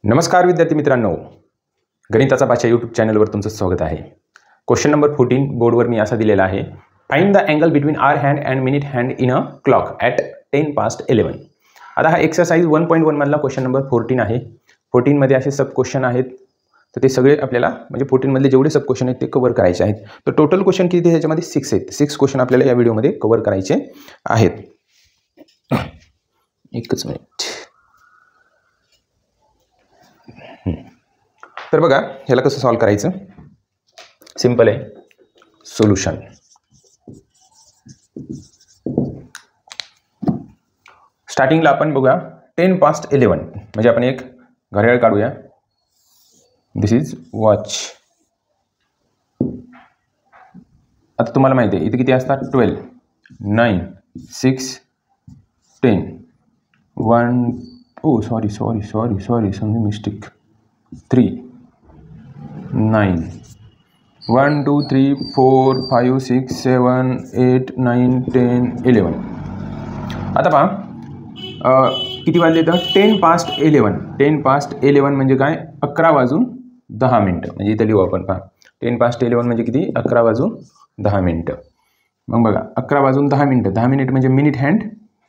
नमस्कार विद्यार्थी मित्रांनो, गणिताचा भाषा यूट्यूब चॅनलवर तुमचं स्वागत आहे। क्वेश्चन नंबर 14 बोर्डवर मी असा दिलेला आहे, find the angle between hour hand and minute hand in a clock at 10:11। आता हा एक्सरसाइज 1.1 मधला क्वेश्चन नंबर 14 आहे। 14 मध्ये असे सब क्वेश्चन आहेत, तर ते सगळे आपल्याला म्हणजे 14 मधले जेवढे सब क्वेश्चन आहेत ते कव्हर करायचे आहेत। तर टोटल क्वेश्चन किती आहे याच्यामध्ये 6 आहेत। 6 क्वेश्चन आपल्याला या व्हिडिओमध्ये कव्हर करायचे आहेत। एकच मिनिट। तर बघा ह्याला कसं सॉल्व करायचं, सिंपल आहे। सोल्यूशन स्टार्टिंगला आपण बघा 10:11 म्हणजे आपण एक घड्याळ काढूया। दिस इज वॉच। आता तुम्हाला माहिती आहे इथे किती असतात, 12, 9, 6, 10, 1 ओ सॉरी समथिंग मिस्टेक, 3, 9, 1 2 3 4 5 6 7 8 9 10 11। आता पहा किती वाजले तर 10:11। 10:11 म्हणजे काय, 11:10 म्हणजे इथे लिहू आपण। पहा 10:11 म्हणजे किती, 11:10। मग बघा 11:10, 10 मिनिट म्हणजे मिनिट हँड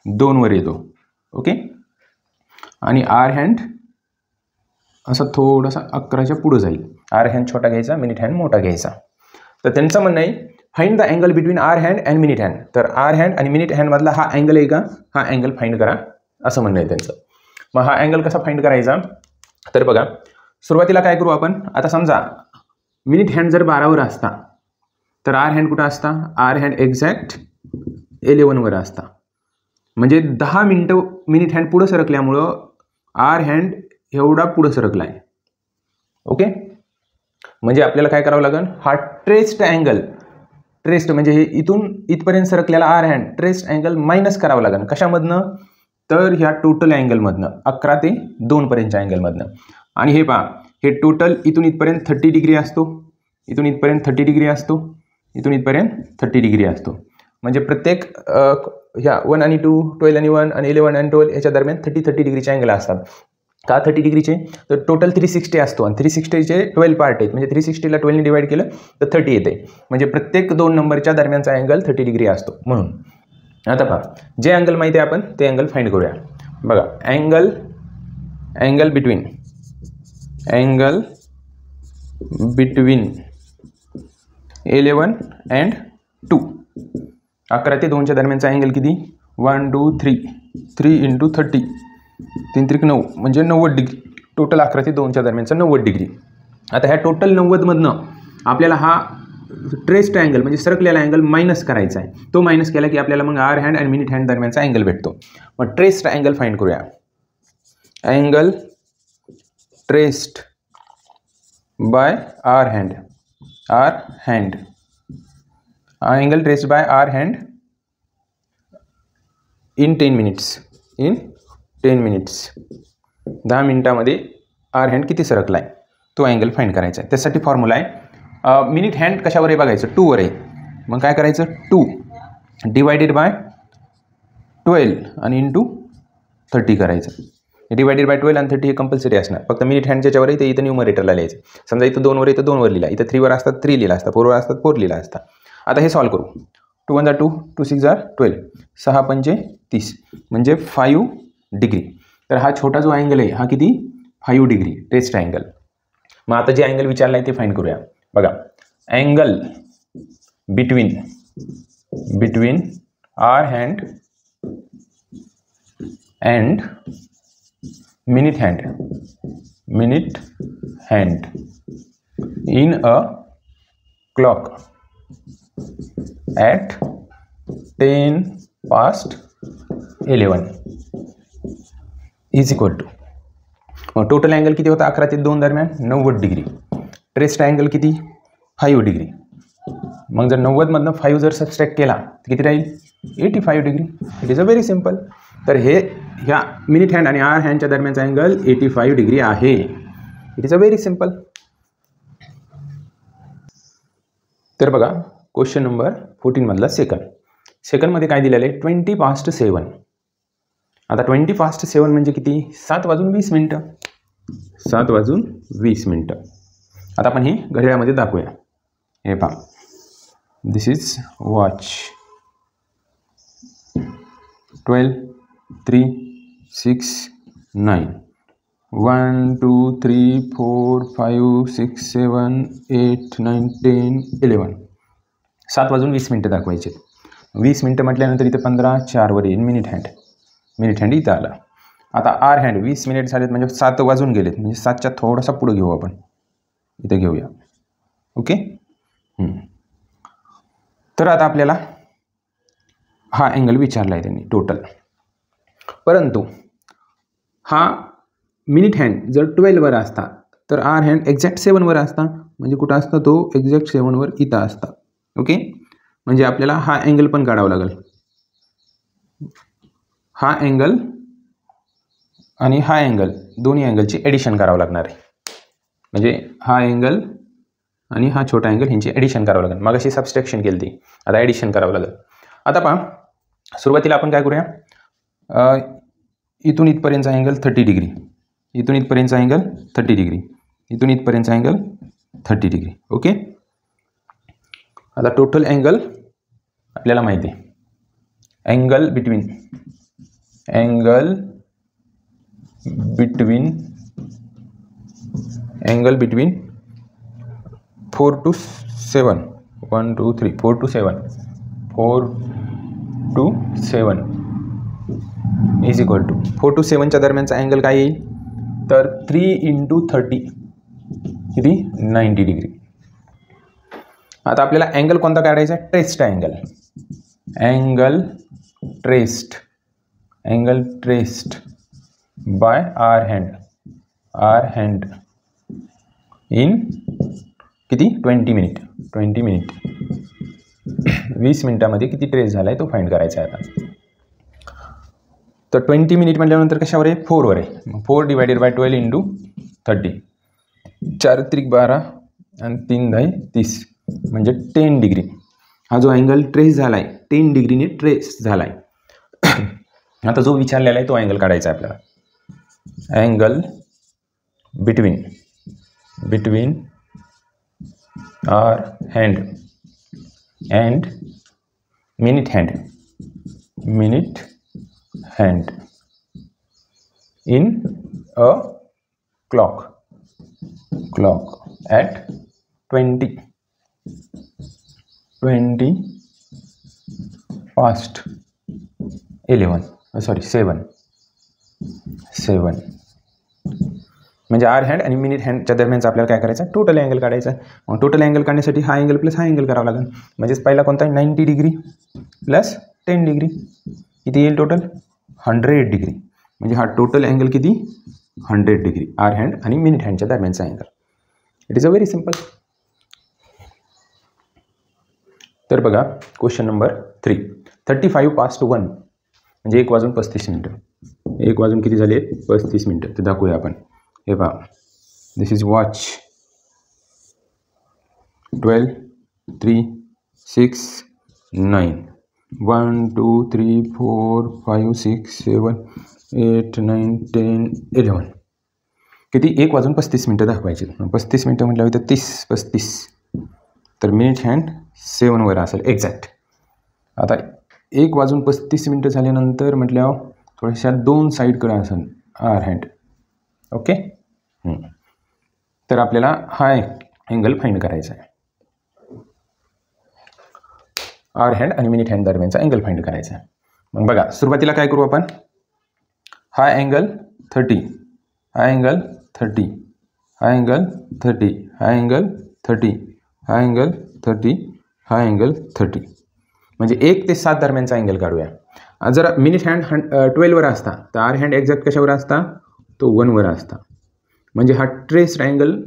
2 वर येतो, ओके। आणि आर हँड असं थोडासा 11च्या पुढे जाईल। आर हँड छोटा घ्यायचा, मिनिट हँड मोठा घ्यायचा। तर त्यांचं म्हणणं आहे find the angle between hour hand and minute hand. तर आर हँड आणि मिनिट हँड मधला हा अँगल आहे का, हा अँगल फाइंड करा असं म्हणणं आहे त्यांचं। मग हा अँगल कसा फाइंड करायचा, तर बघा सुरुवातीला काय करू आपण। आता समजा मिनिट हँड जर 12 वर असता तर आर हँड कुठं असता, आर हँड एक्झॅक्ट 11 वर असता। म्हणजे 10 मिनिटं मिनिट हँड पुढे सरकल्यामुळं आर हँड एवढा पुढे सरकला आहे, ओके। म्हणजे आपल्याला काय करावं लागेल, हा ट्रेस्ड अँगल, ट्रेस्ड म्हणजे हे इथून इथपर्यंत सरकलेला R hand traced angle minus करावं लागेल कशामधनं, तर ह्या टोटल अँगलमधनं 11 ते 2 पर्यंतच्या अँगलमधनं। आणि हे पहा हे टोटल इथून इथपर्यंत 30 डिग्री असतो, इथून इथपर्यंत 30 डिग्री असतो, इथून इथपर्यंत 30 डिग्री असतो। म्हणजे प्रत्येक ह्या 1 आणि 2, 12 आणि 1 आणि 11 आणि 12 याच्या दरम्यान 30 डिग्रीचे अँगल असतात। का 30 डिग्रीचे, तर टोटल 360 असतो आणि 360चे 12 पार्ट आहेत। म्हणजे 360ला 12ने डिवाइड केलं तर 30 येते। म्हणजे प्रत्येक 2 नंबरच्या दरम्यानचा अँगल 30 डिग्री असतो म्हणून। आता पहा जे अँगल माहिती आहे आपण ते अँगल फाइंड करूया। बघा अँगल बिटवीन 11 अँड 2, 11 ते 2च्या दरम्यानचा अँगल किती, 1 2 3 3 × 30 3 त्रिक 9 म्हणजे 90 डिग्री। टोटल 11 ते 2च्या दरम्यानचा 90 डिग्री। आता ह्या टोटल 90 मधनं आपल्याला हा ट्रेस्ड अँगल म्हणजे सरकलेला अँगल मायनस करायचा आहे। तो मायनस केला की आपल्याला मग आर हँड आणि मिनिट हँड दरम्यानचा अँगल भेटतो। मग ट्रेस्ड अँगल फाइंड करूया। Angle traced by hour hand, angle traced by hour hand in 10 minutes, 10 मिनिटामध्ये आर हँड किती सरकला आहे तो अँगल फाइंड करायचा आहे। त्यासाठी फॉर्म्युला आहे, मिनिट हँड कशावर आहे बघायचं, 2 वर आहे। मग काय करायचं, 2 डिवायडेड बाय 12 आणि इंटू 30 करायचं। डिवायडेड बाय 12 आणि 30 हे कंपल्सरी असणार, फक्त मिनिट हँड ज्याच्यावर आहे ते इथं न्यूमरेटरला लिहायचं। समजा इथं 2 वर आहे तर 2 वर लिहिला, इथं 3 वर असतात 3 लिहिला असता, 4 वर असतात 4 लिहिला असता। आता हे सॉल्व करू। 2 1 2, 2 6 12, 6 5 30 म्हणजे 5 डिग्री। तर हा छोटा जो अँगल आहे हा किती, 5 डिग्री ट्रेस्ड अँगल। मग आता जे अँगल विचारला आहे ते फाइंड करूया। बघा angle between hour hand and minute hand in a clock at 10:11 is equal to, मग टोटल अँगल किती होता 11 ते 2 दरम्यान 90 डिग्री। ट्रेस्ड अँगल किती, 5 डिग्री। मग जर 90 मधनं 5 जर सबस्ट्रॅक्ट केला तर किती राहील, 85 degree. It is a very simple. तर हे ह्या मिनिट हँड आणि आर हँडच्या दरम्यानचा अँगल 85 डिग्री आहे। It is a very simple. तर बघा क्वेश्चन नंबर 14 मधला सेकंडमध्ये काय दिलेलं आहे, 20:07। आता 20:07 म्हणजे किती, 7:20 7:20. आता आपण ही घड्याळामध्ये दाखवूया. हे पहा, दिस इज वॉच. 12, 3, 6, 9. 1, 2, 3, 4, 5, 6, 7, 8, 9, 10, 11. 7:20 दाखवायचे. 20 मिनटं म्हटल्यानंतर इथं 15, 4 वर येईल मिनिट हँड इथं आला. आता आर हँड 20 मिनिट झालेत म्हणजे 7 वाजून गेलेत, म्हणजे 7च्या थोडासा पुढे घेऊ आपण, इथं घेऊया. ओके. तर आता आपल्याला हा अँगल विचारला आहे त्यांनी टोटल, परंतु हा मिनिट हँड जर 12 वर असता तर आर हँड एक्झॅक्ट 7 वर असता. म्हणजे कुठं असता तो? एक्झॅक्ट 7 वर इथं असता. ओके. म्हणजे आपल्याला हा अँगल पण काढावा लागेल. हा अँगल आणि हा अँगल, दोन्ही अँगलची ॲडिशन करावं लागणार आहे. म्हणजे हा अँगल आणि हा छोटा अँगल ह्यांची ॲडिशन करावं लागेल. मग अशी सबस्ट्रॅक्शन केली ती, आता ॲडिशन करावं लागेल. आता पहा, सुरुवातीला आपण काय करूया, इथून इथपर्यंतचा अँगल 30 डिग्री, इथून इथपर्यंतचा अँगल 30 डिग्री, इथून इथपर्यंतचा अँगल 30 डिग्री. ओके. आता टोटल अँगल आपल्याला माहिती आहे. Angle between 4 to 7, 1, 2, 3, 4 to 7 is equal to 4 to 7च्या दरम्यानचा अँगल काय येईल? तर 3 × 30 किती? 90 डिग्री. आता आपल्याला अँगल कोणता काढायचा आहे? Traced angle. Angle traced by hour hand in किती? 20 मिनिट. 20 मिनिटामध्ये किती ट्रेस झाला आहे तो फाइंड करायचा आहे आता. तर 20 मिनिट म्हटल्यानंतर कशावर आहे? 4 वर आहे. 4 / 12 × 30, 4 त्रिक 12 आणि 3 10 30, म्हणजे 10 डिग्री. हा जो अँगल ट्रेस झाला आहे 10 डिग्रीने ट्रेस झाला आहे. आता जो विचारलेला आहे तो अँगल काढायचा आहे आपल्याला. Angle between hour hand and minute hand in a clock at 20 past 11, sorry 7. म्हणजे आर हँड आणि मिनिट हँडच्या दरम्यानचा आपल्याला काय करायचं? टोटल अँगल काढायचा. मग टोटल अँगल काढण्यासाठी हा अँगल प्लस हा अँगल करावा लागेल. म्हणजेच पहिला कोणता? 90 डिग्री प्लस 10 डिग्री, किती येईल टोटल? 100 डिग्री. म्हणजे हा टोटल अँगल किती? 100 डिग्री. आर हँड आणि मिनिट हँडच्या दरम्यानचा angle. It is a very simple. तर बघा क्वेश्चन नंबर 3. 35 past 1 म्हणजे 1:35. 1 वाजून किती झाले? 35 मिनिटं. ते दाखवूया आपण. हे पहा, दिस इज वॉच. 12, 3, 6, 9. 1, 2, 3, 4, 5, 6, 7, 8, 9, 10, 11. किती? 1:35 मिनिटं दाखवायची. 35 मिनिटं म्हटल्यावर तर 35. तर मिनिट हँड 7 वर असेल एक्झॅक्ट. आता 1:35 मिनिटं झाल्यानंतर म्हटल्यावर थोड्याशा 2 साईडकडे असेल आर हँड. ओके. तर आपल्याला हा अँगल फाइंड करायचा आहे. आर हँड आणि मिनिट हँड दरम्यानचा अँगल फाइंड करायचा आहे. मग बघा सुरुवातीला काय करू आपण? हा अँगल 30, हा अँगल 30, हा अँगल 30, हा अँगल 30, हा अँगल 30, हा अँगल 30. म्हणजे 1 ते 7 दरम्यानचा अँगल काढूया. जर मिनिट हँड 12 वर असता तर आर हँड एक्झॅक्ट कशावर असता? तो 1 वर असता. म्हणजे हा ट्रेस्ड अँगल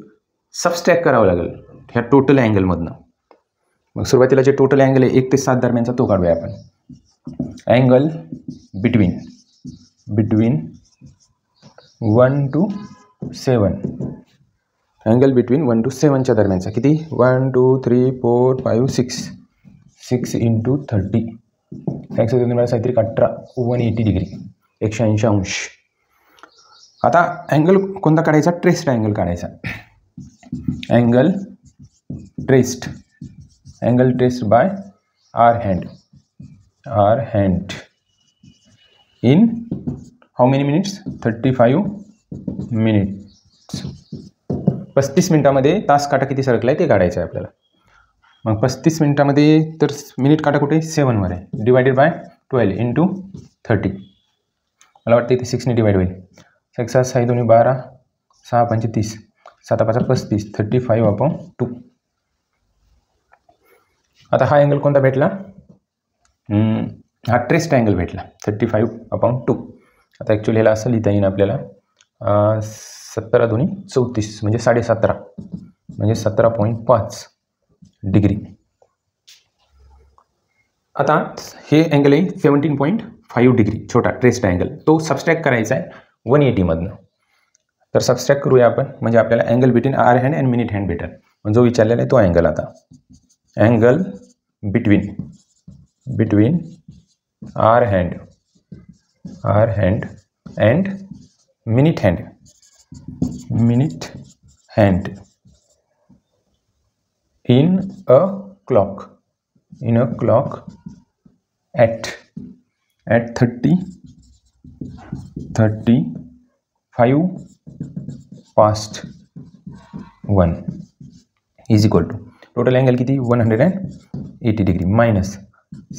सबस्ट्रॅक्ट करावा लागेल ह्या टोटल अँगलमधनं. मग सुरुवातीला जे टोटल अँगल आहे 1 ते 7 दरम्यानचा तो काढूया आपण. Angle between 1 to 7. Angle between 1 to 7च्या दरम्यानचा किती? 1, 2, 3, 4, 5, 6. 6 × 30. 6 × 18, 180 डिग्री, 180 अंश. आता अँगल कोणता काढायचा? ट्रेस्ड अँगल काढायचा. Angle traced by hour hand in how many minutes? 35 minutes. 35 मिनिटामध्ये तास काटा किती सरकला आहे ते काढायचं आहे आपल्याला. मग 35 मिनिटामध्ये तर मिनिट काटा कुठे? 7वर आहे. Divided by 12 into 30. मला वाटतं इथे 6ने डिवाइड होईल. 6 6 2 12 6 5 30 7 5 35 35/2. आता हा अँगल कोणता भेटला? हा ट्रेस्ड अँगल भेटला 35/2. आता ॲक्च्युली ह्याला असं लिहिता येईल आपल्याला 17 2 34 म्हणजे 17.5 म्हणजे 17.5 डिग्री. आता हे अँगल आहे 17.5 डिग्री, छोटा ट्रेस्ड अँगल. तो सबस्ट्रॅक्ट करायचा आहे 180मधनं. तर सबस्ट्रॅक्ट करूया आपण, म्हणजे आपल्याला angle between hour hand and minute hand भेटेल. म्हणजे जो विचारलेला आहे तो अँगल. आता angle between hour hand and minute hand in a clock at 35/1 is equal to total angle किती? 180 डिग्री मायनस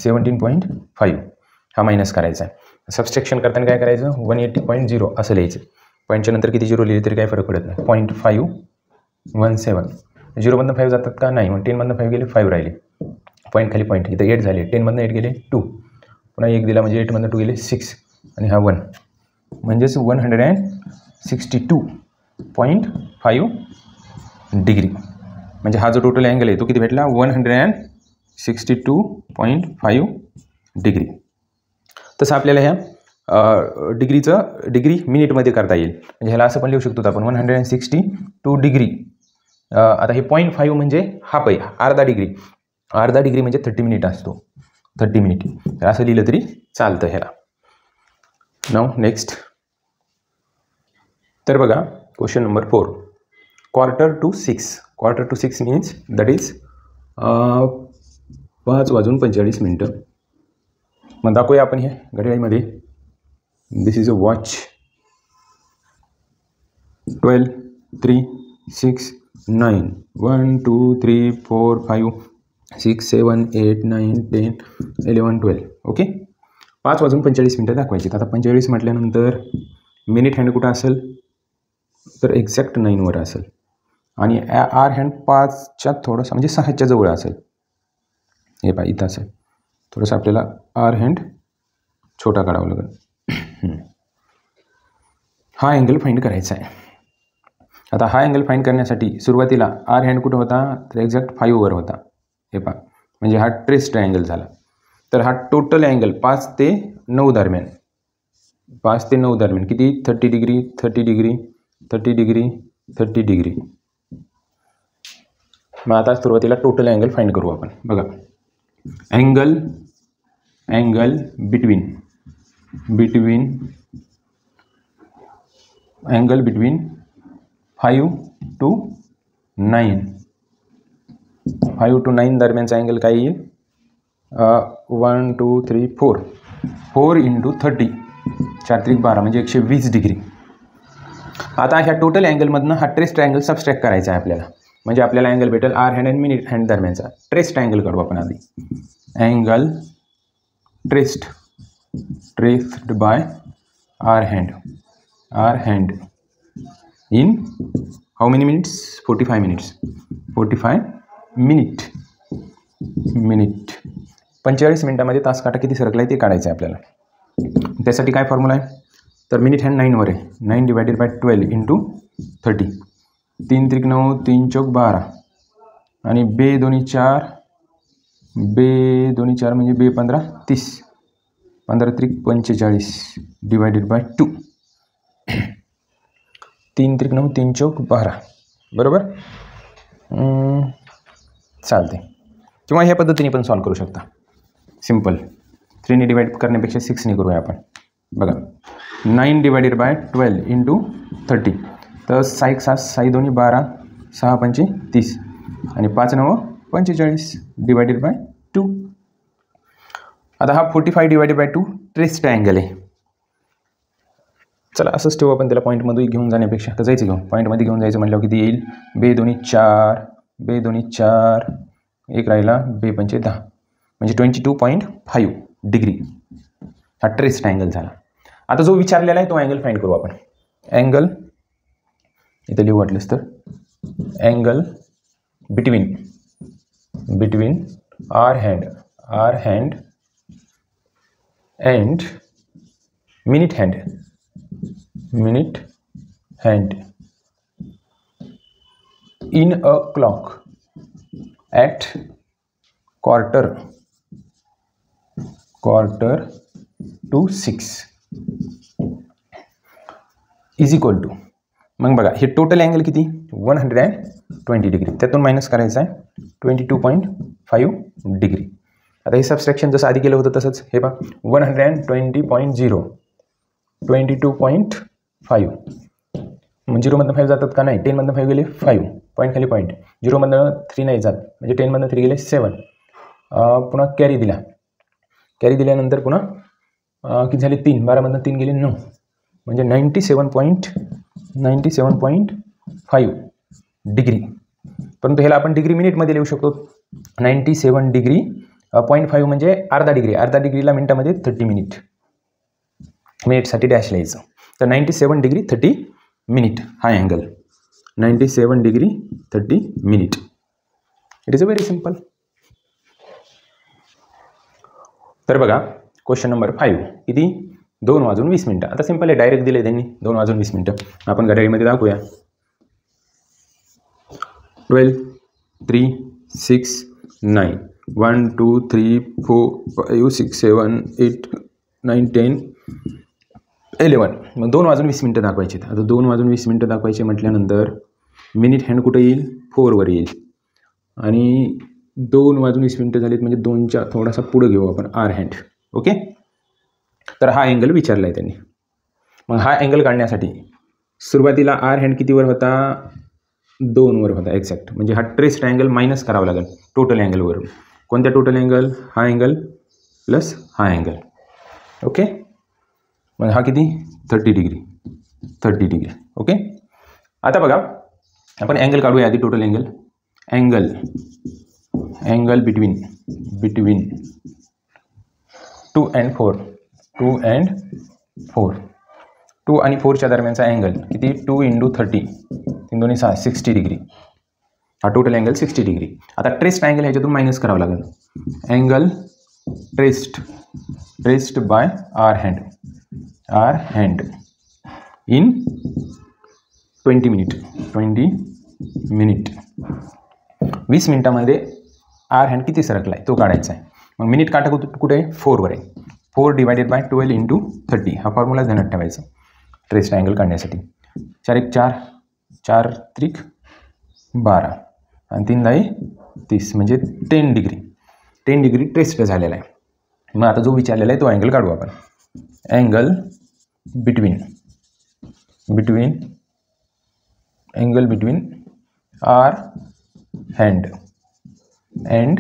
17.5. हा मायनस करायचा आहे. सबस्ट्रॅक्शन करताना काय करायचं? 180.0 असं लिहायचं. पॉईंटच्या नंतर किती 0 लिहिले तरी काही फरक पडत नाही. 0.517. 0मधनं 5 जातात का? नाही. मग 10मधनं 5 गेले, 5 राहिले. पॉईंट खाली पॉईंट. इथं 8 झाले. 10मधनं 8 गेले 2. पुन्हा 1 दिला म्हणजे 8मधनं 2 गेले 6 आणि हा 1 म्हणजेच 162.5 डिग्री. म्हणजे हा जो टोटल अँगल आहे तो किती भेटला? 162.5 डिग्री. तसं आपल्याला ह्या डिग्री मिनिटमध्ये करता येईल. म्हणजे ह्याला असं पण लिहू शकतो आपण 162 डिग्री. आता हे 0.5 म्हणजे हाफ आहे, अर्धा डिग्री म्हणजे 30 मिनिट असतो. 30 मिनिट असं लिहिलं तरी चालतं ह्याला. नाव नेक्स्ट. तर बघा question number 4. Quarter to six means that is 5:45. मग दाखवूया आपण हे घड्याळीमध्ये. This is a watch. 12 3 6 9 1 2 3 4 5 6 7 8 9 10 11 12. Okay. 5:45 दाखवायचे. आता 45 म्हटल्यानंतर मिनिट हँड कुठं असेल? तर एक्झॅक्ट 9वर असेल आणि आर हँड 5च्या थोडंसं म्हणजे 6च्या जवळ असेल. हे पहा इथं असेल. थोडंसं आपल्याला आर हँड छोटा काढावा लागेल. हा अँगल फाइंड करायचा आहे. आता हा अँगल फाइंड करण्यासाठी सुरुवातीला आर हँड कुठं होता? तर एक्झॅक्ट 5वर होता. हे पहा म्हणजे हा ट्रेस्ड अँगल झाला. तर हा टोटल अँगल 5 ते 9 दरम्यान किती? 30 डिग्री 30 डिग्री 30 डिग्री 30 डिग्री. मग आता सुरुवातीला टोटल अँगल फाइंड करू आपण. बघा अँगल बिटवीन 5 to 9 दरम्यानचा अँगल काय येईल? 1 2 3 4 इंटू 30 4 त्रिक 12 म्हणजे 120 डिग्री. आता ह्या टोटल अँगलमधनं हा ट्रेस्ड अँगल सबस्ट्रॅक्ट करायचा आहे आपल्याला. म्हणजे आपल्याला अँगल भेटेल hour hand and minute hand दरम्यानचा. ट्रेस्ड अँगल काढू आपण आधी. Angle traced by hour hand in how many minutes? 45 minute. 45 मिनिटामध्ये तास काटा किती सरकला आहे ते काढायचं आहे आपल्याला. त्यासाठी काय फॉर्म्युला आहे? तर मिनिट हँड 9वर आहे. 9 डिवायडेड बाय 12 इंटू 30. 3 त्रिक 9 3 चौक 12 आणि बे दोन्ही 4 म्हणजे बे 15 30 15 त्रिक 45 डिवायडेड बाय 2. 3 त्रिक 9 3 चौक 12 बरोबर. चालते. किंवा ह्या पद्धतीने पण सॉल्व करू शकता. सिम्पल. 3ने डिवाइड करण्यापेक्षा 6ने करूया आपण. बघा 9 डिवायडेड बाय 12 इंटू 30. तर 6 1 7 6 2 12 6 5 30 आणि 5 9 45 डिवायडेड बाय 2. आता हा 45 डिवायडेड बाय 2 ट्रेस ट्रायंगल आहे. चला असंच ठेवू आपण त्याला पॉईंटमध्ये घेऊन जाण्यापेक्षा. तर जायचं घेऊन पॉईंटमध्ये घेऊन जायचं म्हटल्यावर किती येईल? बे दोन्ही 4 बे दोन्ही 4 एक राहिला बे 5 10 म्हणजे 22.5 डिग्री हा ट्रेस ट्रायंगल झाला. आता जो विचारलेला आहे तो अँगल फाइंड करू आपण. अँगल इथं लिहू वाटलंस तर angle between hour hand and minute hand in a clock at quarter to 6 is equal to. मग बघा हे टोटल अँगल किती? 120 डिग्री. त्यातून मायनस करायचं आहे 22.5 डिग्री. आता हे सबस्ट्रॅक्शन जसं आधी केलं होतं तसंच हे पहा 120.0 22.5 मग 0मधनं 5 जातात का? नाही. 10मधनं 5 गेले 5 पॉईंट खाली पॉईंट. 0मधनं 3 नाही जात म्हणजे 10मधनं 3 गेले 7. पुन्हा कॅरी दिल्यानंतर पुन्हा किती झाले 3. 12मधनं 3 गेले 9 म्हणजे 97.5 डिग्री. परंतु ह्याला आपण डिग्री मिनिटमध्ये लिहू शकतो. 97 डिग्री 0.5 म्हणजे अर्धा डिग्री. अर्धा डिग्रीला मिनिटामध्ये 30 मिनिटसाठी डॅश लिहायचं. तर 97 डिग्री 30 मिनिट हा angle. 97 degree 30 minute. It is a very simple. तर बघा क्वेश्चन नंबर 5 किती? 2:20 आता सिम्पल आहे. डायरेक्ट दिले त्यांनी 2:20. आपण घड्याळीमध्ये दाखवूया. 12 3 6 9 1 2 3 4 5 6 7 8 9 10 11. मग 2:20 दाखवायचे. आता 2:20 दाखवायचे म्हटल्यानंतर मिनिट हँड कुठं येईल? 4 वर येईल. आणि 2:20 झालेत म्हणजे 2च्या थोडासा पुढं घेऊ आपण आर हँड. ओके. तर हा अँगल विचारला आहे त्यांनी. मग हा अँगल काढण्यासाठी सुरुवातीला आर हँड कितीवर होता? 2 वर होता एक्झॅक्ट. म्हणजे हा ट्रेस ट्रायंगल मायनस करावा लागेल टोटल अँगलवरून. कोणत्या टोटल अँगल? हा अँगल प्लस हा अँगल. ओके. मग हा किती? 30 डिग्री. ओके. आता बघा आपण अँगल काढूया आधी total angle. Angle between 2 and 4 2 आणि 4च्या दरम्यानचा अँगल किती? 2 × 30 3 2 6 60 डिग्री. हा टोटल अँगल 60 डिग्री. आता ट्रेस ट्रायंगल ह्याच्यातून मायनस करावं लागेल. Angle traced by hour hand in 20 minute 20 मिनिटामध्ये आर हँड किती सरकला आहे तो काढायचा आहे. मग मिनिट काटा कुठे आहे? 4 वर आहे. 4 डिवायडेड बाय 12 × 30 हा फॉर्म्युला ध्यानात ठेवायचा ट्रेस ट्रायंगल काढण्यासाठी. 4 1 4 4 3 12 आणि 3 10 30 म्हणजे 10 डिग्री ट्रेस्ड झालेला आहे. मग आता जो विचारलेला आहे तो अँगल काढू आपण. Angle between hour hand and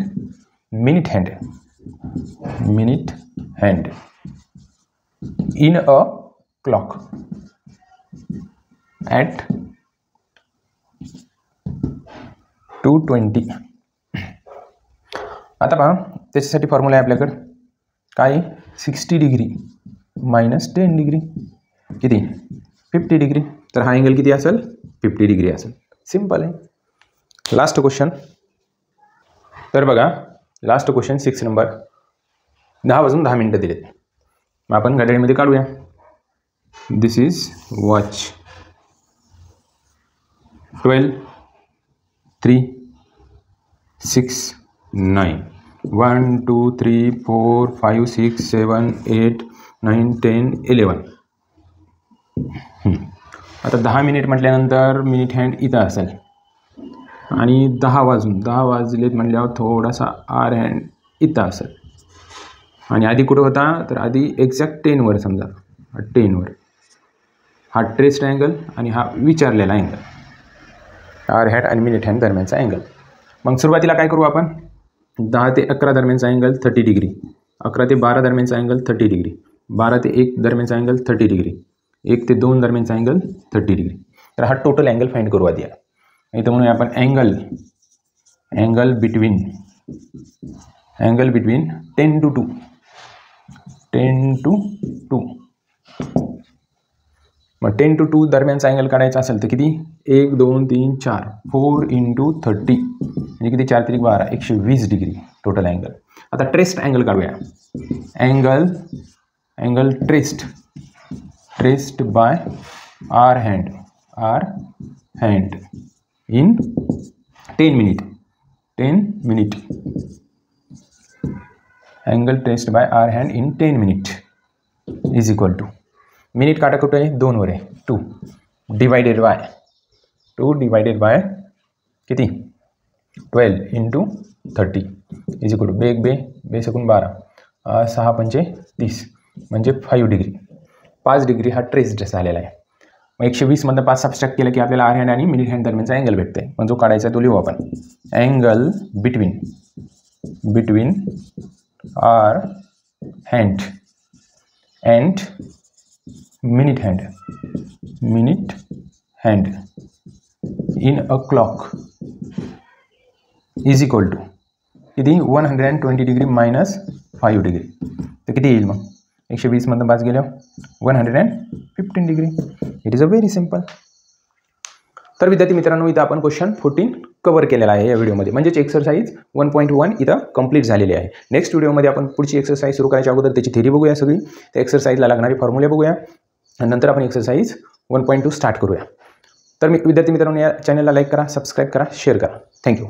minute hand in a clock at 2:20. आता पहा त्याच्यासाठी फॉर्म्युला आहे आपल्याकडे काय? 60 डिग्री मायनस 10 डिग्री किती? 50 डिग्री. तर हा अँगल किती असेल? 50 डिग्री असेल. सिम्पल आहे. Last question. तर बघा लास्ट क्वेश्चन 6 नंबर. 10 वाजून 10 मिनिटं दिलेत. मग आपण घड्याळीमध्ये काढूया. दिस इज वॉच. 12 3 6 9 1 2 3 4 5 6 7 8 9 10 11. आता 10 मिनिट म्हटल्यानंतर मिनिट हँड इथं असेल आणि 10 वाजलेत म्हटल्यावर थोडासा आर हँड इथं असेल. आणि आधी कुठं होता? तर आधी एक्झॅक्ट 10 वर समजा 10 वर. हा ट्रेस्ड अँगल आणि हा विचारलेला अँगल, आर हॅट आणि मिनिट हँड दरम्यानचा अँगल. मग सुरुवातीला काय करू आपण, 10 ते 11 दरम्यानचा अँगल 30 डिग्री, 11 ते 12 दरम्यानचा अँगल 30 डिग्री, 12 ते 1 दरम्यानचा अँगल 30 डिग्री, 1 ते 2 दरम्यानचा अँगल 30 डिग्री. तर हा टोटल अँगल फाइंड करू आधी. इथं म्हणूया आपण अँगल बिटवीन 10 to 2 मग 10 to 2 दरम्यानचा अँगल काढायचा असेल तर किती, 1 2 3 4 4 × 30 म्हणजे किती, 4 3 12 120 डिग्री टोटल अँगल. आता ट्रेस्ड अँगल काढूया. Angle traced by hour hand in 10 minute. Angle traced by hour hand in 10 minute is equal to, minute काटा कुठे आहे, 2 वर आहे, 2 डिवायडेड बाय किती, 12 × 30 इज इक्वल टू बे सकून 12, 6 पंचे 30 म्हणजे 5 डिग्री. 5 डिग्री हा ट्रेस्ड झालेला आहे. मग 120 मधनं 5 सबस्ट्रॅक्ट केलं की आपल्याला आर हँड आणि मिनिट हँड दरम्यानचा अँगल भेटते. पण जो काढायचा तो लिहू आपण. Angle between hour hand and minute hand in a clock is equal to किती, 120 डिग्री मायनस 5 डिग्री. तर किती येईल मग, 120 मधनं 5 गेल्यावर 115 degree. It is a very simple. तर विद्यार्थी मित्रांनो, इथं आपण क्वेश्चन 14 कव्हर केलेला आहे या व्हिडिओमध्ये, म्हणजेच एक्सरसाइज 1.1 इथं कंप्लीट झालेली आहे. नेक्स्ट व्हिडिओमध्ये आपण पुढची एक्सरसाइज सुरू करायच्या अगोदर त्याची थेरी बघूया सगळी, त्या एक्सरसाइजला लागणारे फॉर्म्युले बघूया आणि नंतर आपण एक्सरसाइज 1.2 स्टार्ट करूया. तर विद्यार्थी मित्रांनो, या चॅनलला लाईक करा, सबस्क्राईब करा, शेअर करा. थँक्यू.